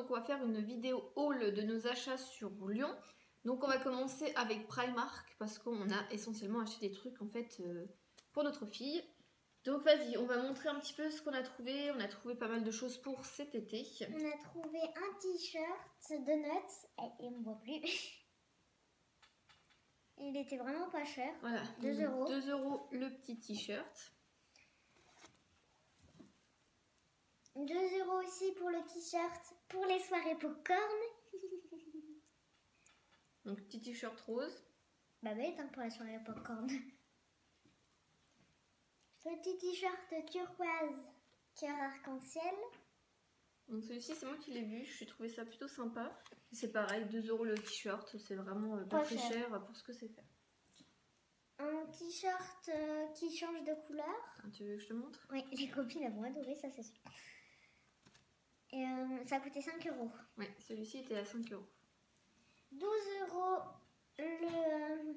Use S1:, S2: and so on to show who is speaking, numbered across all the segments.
S1: donc on va faire une vidéo haul de nos achats sur Lyon. Donc on va commencer avec Primark parce qu'on a essentiellement acheté des trucs en fait pour notre fille. Donc vas-y, on va montrer un petit peu ce qu'on a trouvé. On a trouvé pas mal de choses pour cet été.
S2: On a trouvé un t-shirt de Nuts et on ne voit plus. Il était vraiment pas cher.
S1: Voilà,
S2: 2 €.
S1: 2 € le petit t-shirt.
S2: 2 € aussi pour le t-shirt pour les soirées popcorn.
S1: Donc petit t-shirt rose.
S2: Bah bête hein, pour les soirées popcorn. Petit t-shirt turquoise cœur arc-en-ciel.
S1: Donc celui-ci c'est moi qui l'ai vu, je trouvé ça plutôt sympa. C'est pareil, 2 € le t-shirt, c'est vraiment pas très cher pour ce que c'est fait.
S2: Un t-shirt qui change de couleur.
S1: Tu veux que je te montre?
S2: Oui, les copines elles vont adorer ça, c'est sûr. Et ça a coûté 5 €.
S1: Oui, celui-ci était à 5 €.
S2: 12 € le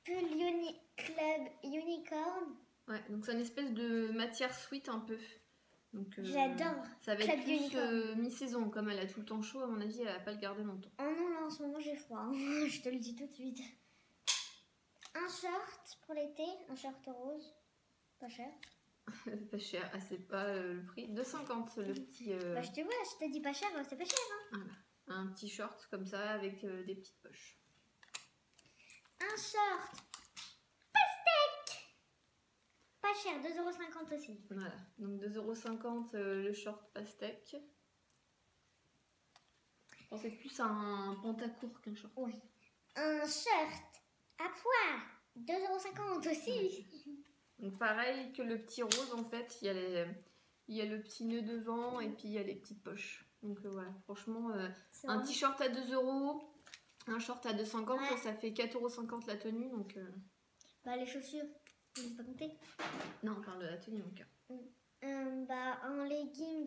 S2: pull Club Unicorn.
S1: Ouais, donc c'est une espèce de matière sweat un peu.
S2: J'adore.
S1: Ça va
S2: Club
S1: être plus
S2: Unicorn.
S1: mi-saison, comme elle a tout le temps chaud, à mon avis, elle va pas le garder longtemps.
S2: Oh non, là en ce moment j'ai froid, je te le dis tout de suite. Un short pour l'été, un short rose, pas cher.
S1: Pas cher, ah, c'est pas le prix. 2,50 le petit.
S2: Bah je te vois, je te dis pas cher, c'est pas cher. Hein.
S1: Voilà. Un petit short comme ça avec des petites poches.
S2: Un short pastèque. Pas cher, 2,50 € aussi.
S1: Voilà, donc 2,50 € le short pastèque. Je pensais plus à un pantacourt qu'un short.
S2: Oui. Un shirt à pois, 2,50 € aussi.
S1: Donc pareil que le petit rose en fait, il y a le petit nœud devant et puis il y a les petites poches. Donc voilà, franchement, un t-shirt à 2 €, un short à 2,50 €, ça fait 4,50 € la tenue. Donc,
S2: bah les chaussures, je ne pas compter.
S1: Non, on parle de la tenue en cas.
S2: Bah un legging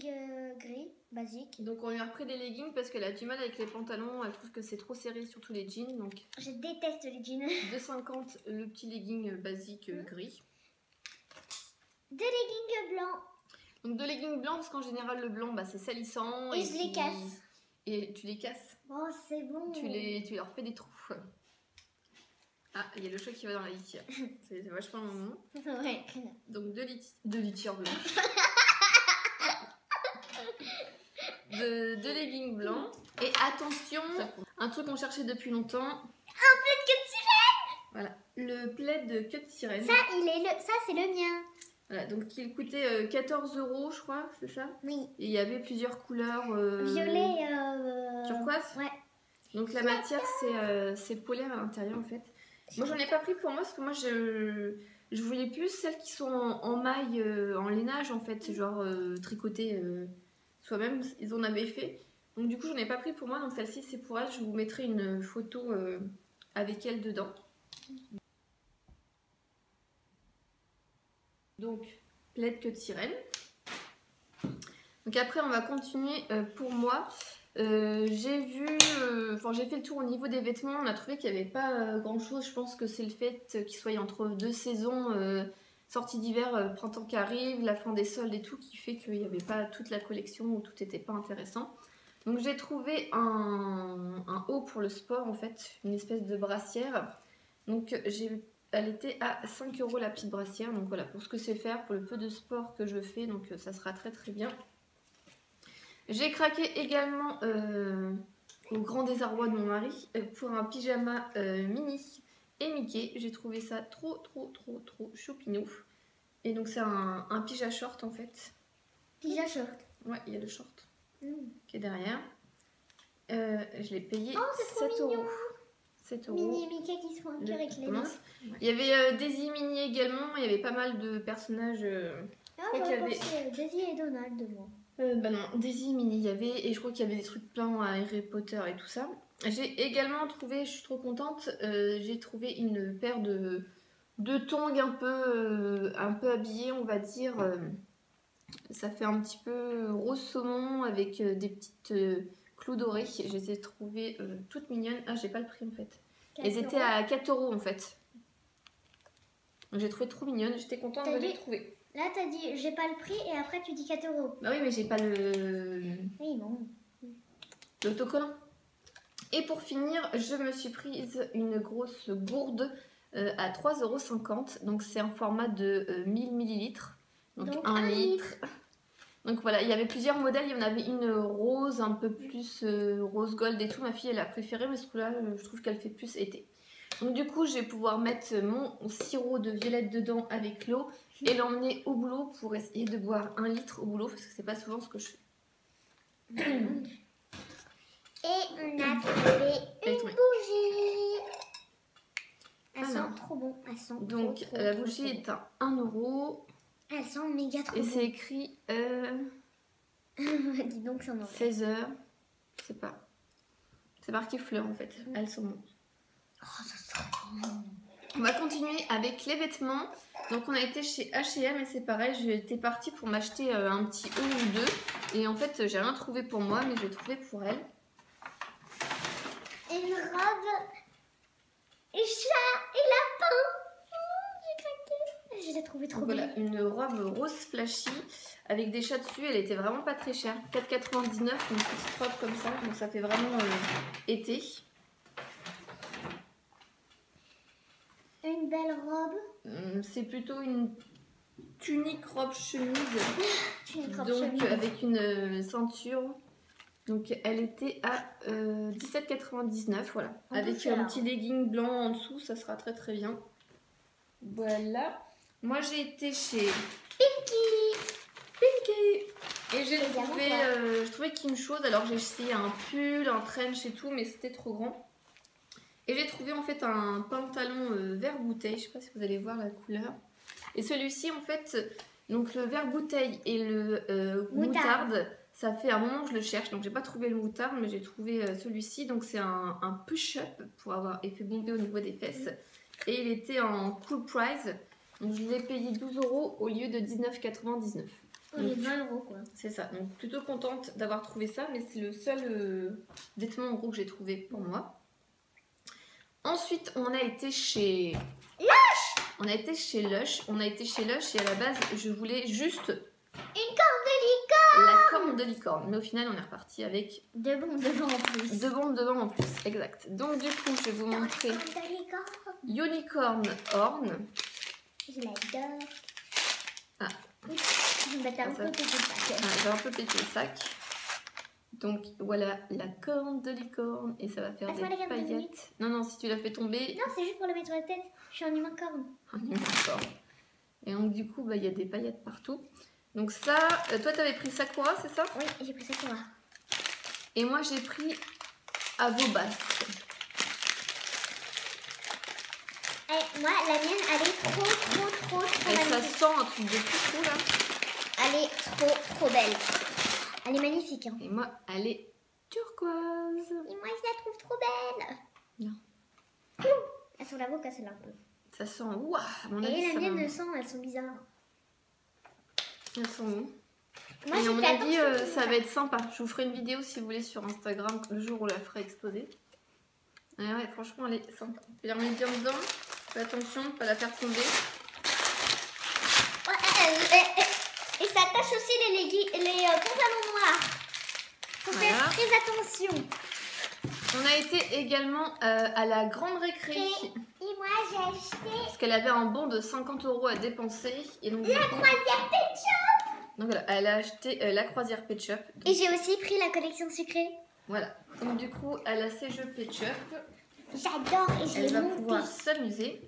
S2: gris, basique.
S1: Donc on lui a repris des leggings parce qu'elle a du mal avec les pantalons, elle trouve que c'est trop serré, surtout les jeans. Donc
S2: je déteste les jeans.
S1: 2,50 € le petit legging basique gris.
S2: 2 leggings blancs.
S1: Donc 2 leggings blancs parce qu'en général le blanc c'est salissant.
S2: Et je les casse.
S1: Et tu les casses.
S2: Oh c'est bon.
S1: Tu leur fais des trous. Ah, il y a le chat qui va dans la litière. C'est vachement un moment.
S2: Ouais.
S1: Donc 2 litières blanches. 2 leggings blancs. Et attention, un truc qu'on cherchait depuis longtemps.
S2: Un plaid queue de sirène.
S1: Voilà, le plaid de queue de sirène.
S2: Ça, c'est le mien.
S1: Voilà, donc il coûtait 14 € je crois, c'est ça?
S2: Oui.
S1: Et il y avait plusieurs couleurs.
S2: Violet,
S1: turquoise.
S2: Ouais.
S1: Donc la matière c'est polaire à l'intérieur en fait. Moi j'en ai pas pris pour moi parce que moi je voulais plus celles qui sont en maille, en lainage en fait, genre tricotées soi-même, ils en avaient fait. Donc du coup j'en ai pas pris pour moi, donc celle-ci c'est pour elle, je vous mettrai une photo avec elle dedans. Donc plaid queue de sirène. Donc après on va continuer pour moi. J'ai vu, j'ai fait le tour au niveau des vêtements, on a trouvé qu'il n'y avait pas grand chose. Je pense que c'est le fait qu'ils soient entre deux saisons, sortie d'hiver, printemps qui arrive, la fin des soldes et tout, qui fait qu'il n'y avait pas toute la collection ou tout n'était pas intéressant. Donc j'ai trouvé un haut pour le sport en fait, une espèce de brassière. Donc elle était à 5 € la petite brassière, donc voilà, pour ce que c'est faire, pour le peu de sport que je fais, donc ça sera très très bien. J'ai craqué également, au grand désarroi de mon mari, pour un pyjama Minnie et Mickey. J'ai trouvé ça trop choupinou. Et donc c'est un pyjama short en fait.
S2: Pyjama short.
S1: Ouais, il y a le short qui est derrière. Je l'ai payé 7 €. 7 €.
S2: Minnie et Mickey qui sont un cœur avec les mains.
S1: Il y avait Daisy Minnie également, il y avait pas mal de personnages.
S2: J'aurais pensé Daisy et Donald de moi.
S1: Bah non, Daisy, Minnie, il y avait, et je crois qu'il y avait des trucs pleins à Harry Potter et tout ça. J'ai également trouvé, je suis trop contente, j'ai trouvé une paire de tongs un peu habillés, on va dire. Ça fait un petit peu rose saumon avec des petites clous dorés. Je les ai trouvées toutes mignonnes. Ah, j'ai pas le prix en fait. Elles étaient à 4 € en fait. J'ai trouvé trop mignonnes, j'étais contente de les trouver.
S2: Là, t'as dit j'ai pas le prix et après tu dis 4 €.
S1: Bah oui, mais j'ai pas
S2: Oui, bon.
S1: l'autocollant. Et pour finir, je me suis prise une grosse gourde à 3,50 €. Donc c'est un format de 1000 millilitres. Donc 1 litre. Donc voilà, il y avait plusieurs modèles. Il y en avait une rose, un peu plus rose gold et tout. Ma fille, elle a préféré, mais ce coup-là, je trouve qu'elle fait plus été. Donc du coup, je vais pouvoir mettre mon sirop de violette dedans avec l'eau et l'emmener au boulot pour essayer de boire 1 litre au boulot parce que c'est pas souvent ce que je fais.
S2: Et on a trouvé une bougie. Elle sent trop bon. Elle sent
S1: donc
S2: trop,
S1: la bougie est à 1 €.
S2: Elle sent méga trop
S1: et
S2: bon.
S1: c'est écrit
S2: Dis donc, ça en
S1: 16 heures. Je sais pas. C'est marqué fleur en fait. Elles sont bonnes.
S2: Oh, ça sent bon.
S1: On va continuer avec les vêtements. Donc on a été chez H&M et c'est pareil, j'étais partie pour m'acheter un petit haut ou deux. Et en fait, j'ai rien trouvé pour moi, mais j'ai trouvé pour elle.
S2: Une robe et chat et lapin. Oh, j'ai craqué. Je l'ai trouvée trop belle.
S1: Voilà, une robe rose flashy avec des chats dessus. Elle était vraiment pas très chère. 4,99 €, une petite robe comme ça. Donc ça fait vraiment été.
S2: Une belle robe.
S1: C'est plutôt une tunique robe chemise.
S2: Tunique robe
S1: donc
S2: chemise.
S1: avec une ceinture. Donc elle était à 17,99 €, voilà. Avec un petit legging blanc en dessous, ça sera très très bien. Voilà. Moi j'ai été chez Pinky. Et j'ai trouvé, je trouvais qu'une chose, alors j'ai essayé un pull, un trench et tout, mais c'était trop grand. Et j'ai trouvé en fait un pantalon vert bouteille, je sais pas si vous allez voir la couleur. Et celui-ci en fait, donc le vert bouteille et le moutarde, ça fait un moment que je le cherche, donc j'ai pas trouvé le moutarde, mais j'ai trouvé celui-ci. Donc c'est un push-up pour avoir effet bombé au niveau des fesses. Et il était en cool price, donc je l'ai payé 12 € au lieu de 19,99 €.
S2: Au lieu de 20 € quoi.
S1: C'est ça, donc plutôt contente d'avoir trouvé ça, mais c'est le seul vêtement en gros que j'ai trouvé pour moi. Ensuite, on a été chez
S2: Lush.
S1: On a été chez Lush et à la base, je voulais juste
S2: une corne de licorne.
S1: La corne de licorne. Mais au final, on est reparti avec
S2: 2 bombes devant en plus.
S1: 2 bombes devant en plus, exact. Donc du coup, je vais vous montrer Unicorn Horn.
S2: Je l'adore.
S1: Ah.
S2: Je vais un peu péter le sac.
S1: J'ai un peu pété le sac. Donc voilà la corne de licorne et ça va faire des paillettes. Non, si tu la fais tomber.
S2: Non, c'est juste pour le mettre sur la tête. Je suis en unicorne.
S1: Un unicorne. Et donc du coup, il y a des paillettes partout. Donc ça, toi t'avais pris Sakura, c'est ça?
S2: Oui, j'ai pris Sakura.
S1: Et moi j'ai pris Avobas.
S2: Moi, la mienne, elle est trop
S1: et
S2: magnifique.
S1: Ça sent un truc de fou là.
S2: Elle est trop belle. Elle est magnifique. Hein.
S1: Et moi, elle est turquoise.
S2: Et moi, je la trouve trop belle.
S1: Non.
S2: Elles sont l'avocat, celle-là un peu.
S1: Ça sent, waouh, mon avis,
S2: et la mienne ne sent, elles sont bizarres.
S1: Elles sont où?
S2: Moi,
S1: et à mon avis, ça va être sympa. Je vous ferai une vidéo si vous voulez sur Instagram le jour où la ferai exploser. Ouais, franchement, elle est sympa. Je vais la remettre bien dedans. Fais attention de ne pas la faire tomber.
S2: Et ça attache aussi les pantalons noirs. Faut faire très attention.
S1: On a été également à la grande récré.
S2: Et moi, j'ai acheté...
S1: Parce qu'elle avait un bon de 50 € à dépenser. Et donc,
S2: la croisière Pet Shop.
S1: Donc voilà, elle a acheté la croisière Pet Shop. Donc,
S2: et j'ai aussi pris la collection sucrée.
S1: Voilà. Donc du coup, elle a ses jeux Pet Shop.
S2: J'adore et je
S1: Elle va pouvoir s'amuser.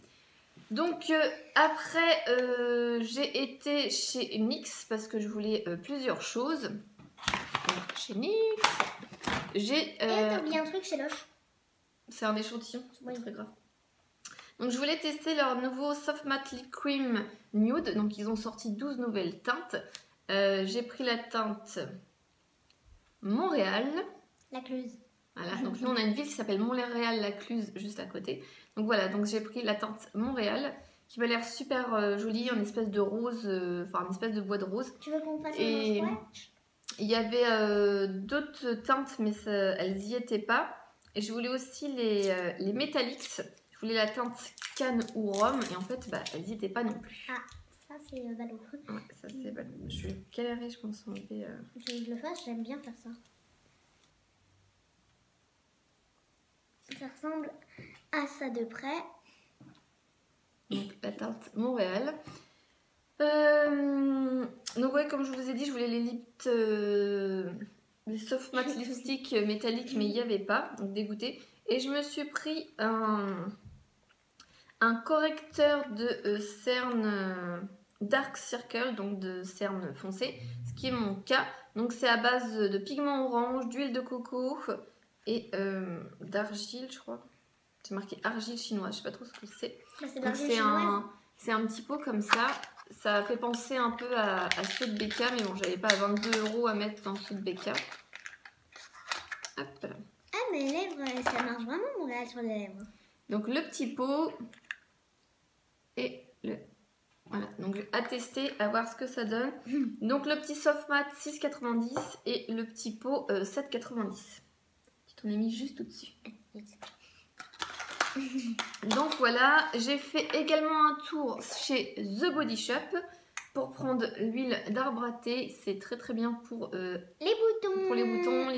S1: Donc après, j'ai été chez Mix parce que je voulais plusieurs choses. Donc, chez Mix, j'ai...
S2: Et t'as oublié un truc chez Lush.
S1: C'est un échantillon, c'est pas très grave. Donc je voulais tester leur nouveau Soft Matte Lip Cream Nude. Donc ils ont sorti 12 nouvelles teintes. J'ai pris la teinte Montréal.
S2: La Cluse.
S1: Voilà, donc nous on a une ville qui s'appelle Montréal-la-Cluse juste à côté. Donc voilà, donc j'ai pris la teinte Montréal qui m'a l'air super jolie, en espèce de rose, enfin une espèce de bois de rose.
S2: Tu veux qu'on fasse un swatch?
S1: Il y avait d'autres teintes mais elles y étaient pas. Et je voulais aussi les Metallics. Je voulais la teinte Canne ou Rhum et en fait elles y étaient pas non plus.
S2: Ah, ça c'est Valo.
S1: Ouais, ça c'est Valo. Je vais galérer, je pense, à enlever.
S2: Je le fasse, j'aime bien faire ça. Ça ressemble à ça de près.
S1: Donc la tarte Montréal. Donc ouais, comme je vous ai dit, je voulais les soft matte lipstick métalliques, mais il n'y avait pas, donc dégoûté. Et je me suis pris un correcteur de cerne Dark Circle, donc de cerne foncée, ce qui est mon cas. Donc c'est à base de pigment orange, d'huile de coco et d'argile, je crois. C'est marqué argile chinoise, je sais pas trop ce que c'est.
S2: Bah, c'est de
S1: Donc
S2: l'argile chinoise.
S1: c'est un petit pot comme ça. Ça fait penser un peu à ceux de Becca, mais bon, j'avais pas 22 € à mettre dans ceux de Becca. Hop là.
S2: Ah, mes lèvres, ça marche vraiment Montréal sur les lèvres.
S1: Donc le petit pot et le... Voilà, donc à tester, à voir ce que ça donne. Donc le petit soft matte 6,90 et le petit pot 7,90. Tu t'en as mis juste au-dessus. Donc voilà, j'ai fait également un tour chez The Body Shop pour prendre l'huile d'arbre à thé. C'est très très bien pour
S2: les boutons,
S1: les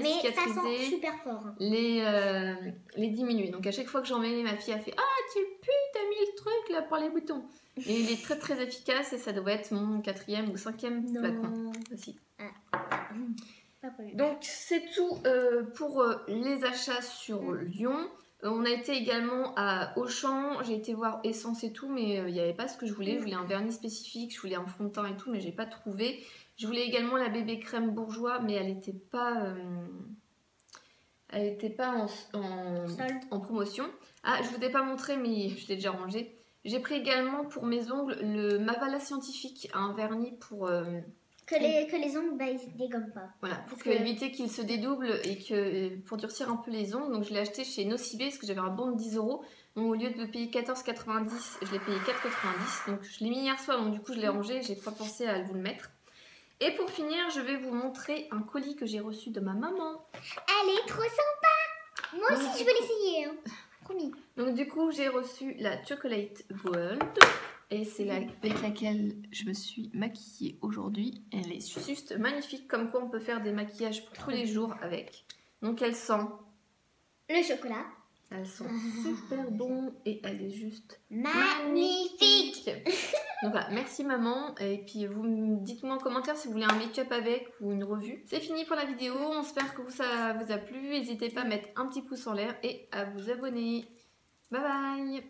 S2: mais
S1: cicatriser,
S2: ça sent super fort.
S1: les diminuer. Donc à chaque fois que j'en mets, ma fille a fait « Ah, tu pues, t'as mis le truc là pour les boutons !» Et il est très très efficace et ça doit être mon 4e ou 5e flacon aussi. Donc c'est tout pour les achats sur Lyon. On a été également à Auchan, j'ai été voir Essence et tout, mais il n'y avait pas ce que je voulais. Je voulais un vernis spécifique, je voulais un fond de teint et tout, mais j'ai pas trouvé. Je voulais également la bébé crème bourgeois, mais elle n'était pas, en promotion. Ah, je vous ai pas montré, mais je l'ai déjà rangé. J'ai pris également pour mes ongles le Mavala Scientifique, un vernis pour...
S2: Que les ongles, bah, ils se dégomment pas.
S1: Voilà, pour éviter qu'ils se dédoublent et que pour durcir un peu les ongles. Donc je l'ai acheté chez Nocibé parce que j'avais un bon de 10 €. Donc au lieu de payer 14,90, je l'ai payé 4,90. Donc je l'ai mis hier soir, donc du coup je l'ai rangé. J'ai pas pensé à vous le mettre. Et pour finir, je vais vous montrer un colis que j'ai reçu de ma maman.
S2: Elle est trop sympa. Moi aussi je veux l'essayer, hein. Promis.
S1: Donc du coup j'ai reçu la Chocolate Gold. Et c'est avec laquelle je me suis maquillée aujourd'hui. Elle est juste magnifique, comme quoi on peut faire des maquillages pour tous les jours avec. Donc elle sent...
S2: le chocolat.
S1: Elle sent super bon et elle est juste
S2: magnifique.
S1: Donc voilà, merci maman. Et puis dites-moi en commentaire si vous voulez un make-up avec ou une revue. C'est fini pour la vidéo, on espère que ça vous a plu. N'hésitez pas à mettre un petit pouce en l'air et à vous abonner. Bye bye.